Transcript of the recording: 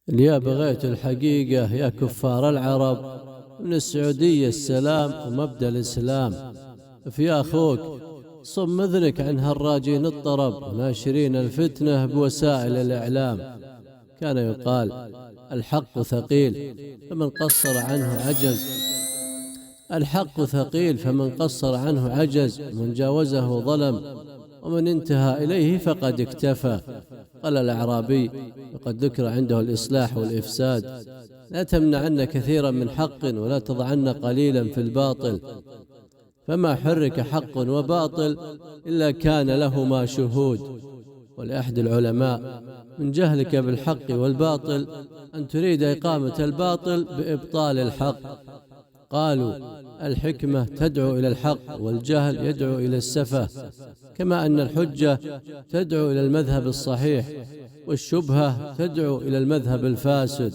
يا بغيت الحقيقة يا كفار العرب، من السعودية السلام ومبدأ الإسلام. في أخوك صم أذنك عن هالراجين الطرب وناشرين الفتنة بوسائل الإعلام. كان يقال الحق ثقيل فمن قصر عنه عجز. الحق ثقيل فمن قصر عنه عجز، ومن جاوزه ظلم، ومن انتهى إليه فقد اكتفى. قال الأعرابي وقد ذكر عنده الإصلاح والإفساد: لا تمنعن كثيرا من حق ولا تضعن قليلا في الباطل، فما حرك حق وباطل إلا كان لهما شهود. ولأحد العلماء: من جهلك بالحق والباطل أن تريد إقامة الباطل بإبطال الحق. قالوا: الحكمة تدعو إلى الحق، والجهل يدعو إلى السفة، كما أن الحجة تدعو إلى المذهب الصحيح، والشبهة تدعو إلى المذهب الفاسد.